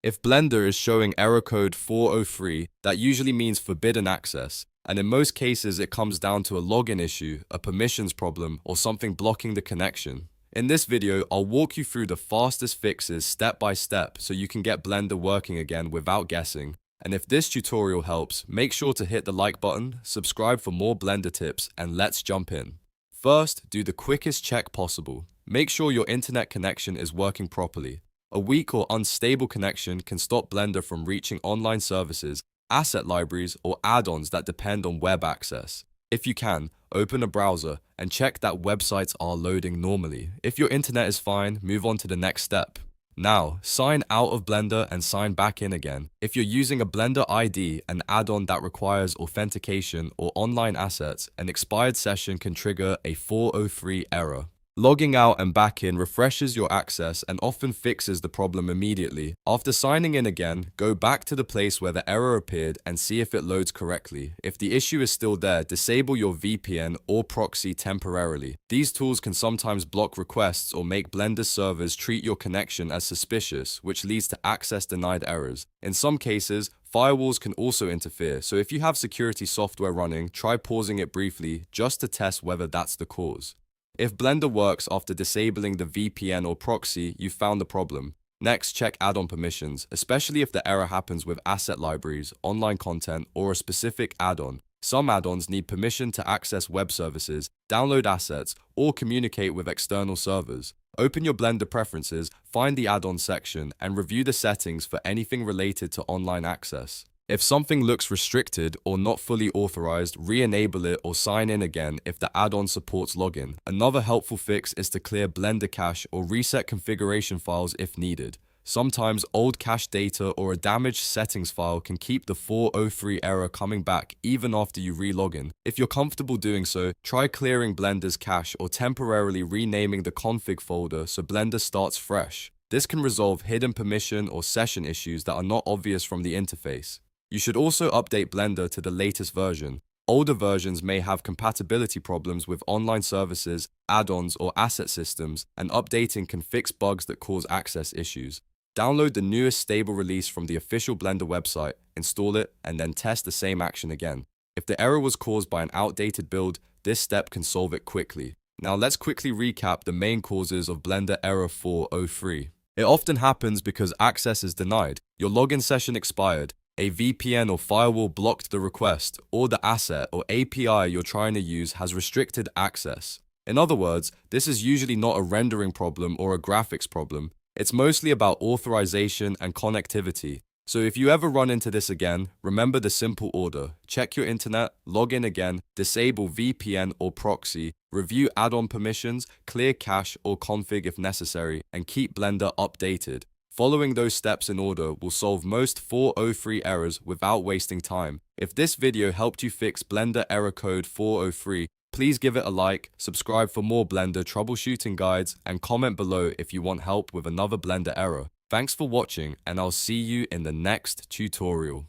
If Blender is showing error code 403, that usually means forbidden access, and in most cases it comes down to a login issue, a permissions problem, or something blocking the connection. In this video, I'll walk you through the fastest fixes step by step so you can get Blender working again without guessing. And if this tutorial helps, make sure to hit the like button, subscribe for more Blender tips, and let's jump in. First, do the quickest check possible. Make sure your internet connection is working properly. A weak or unstable connection can stop Blender from reaching online services, asset libraries, or add-ons that depend on web access. If you can, open a browser and check that websites are loading normally. If your internet is fine, move on to the next step. Now, sign out of Blender and sign back in again. If you're using a Blender ID, an add-on that requires authentication or online assets, an expired session can trigger a 403 error. Logging out and back in refreshes your access and often fixes the problem immediately. After signing in again, go back to the place where the error appeared and see if it loads correctly. If the issue is still there, disable your VPN or proxy temporarily. These tools can sometimes block requests or make Blender servers treat your connection as suspicious, which leads to access denied errors. In some cases, firewalls can also interfere, so if you have security software running, try pausing it briefly just to test whether that's the cause. If Blender works after disabling the VPN or proxy, you've found the problem. Next, check add-on permissions, especially if the error happens with asset libraries, online content, or a specific add-on. Some add-ons need permission to access web services, download assets, or communicate with external servers. Open your Blender preferences, find the add-on section, and review the settings for anything related to online access. If something looks restricted or not fully authorized, re-enable it or sign in again if the add-on supports login. Another helpful fix is to clear Blender cache or reset configuration files if needed. Sometimes old cache data or a damaged settings file can keep the 403 error coming back even after you re-login. If you're comfortable doing so, try clearing Blender's cache or temporarily renaming the config folder so Blender starts fresh. This can resolve hidden permission or session issues that are not obvious from the interface. You should also update Blender to the latest version. Older versions may have compatibility problems with online services, add-ons, or asset systems, and updating can fix bugs that cause access issues. Download the newest stable release from the official Blender website, install it, and then test the same action again. If the error was caused by an outdated build, this step can solve it quickly. Now let's quickly recap the main causes of Blender error 403. It often happens because access is denied. Your login session expired, a VPN or firewall blocked the request, or the asset or API you're trying to use has restricted access. In other words, this is usually not a rendering problem or a graphics problem. It's mostly about authorization and connectivity. So if you ever run into this again, remember the simple order. Check your internet, log in again, disable VPN or proxy, review add-on permissions, clear cache or config if necessary, and keep Blender updated. Following those steps in order will solve most 403 errors without wasting time. If this video helped you fix Blender error code 403, please give it a like, subscribe for more Blender troubleshooting guides, and comment below if you want help with another Blender error. Thanks for watching, and I'll see you in the next tutorial.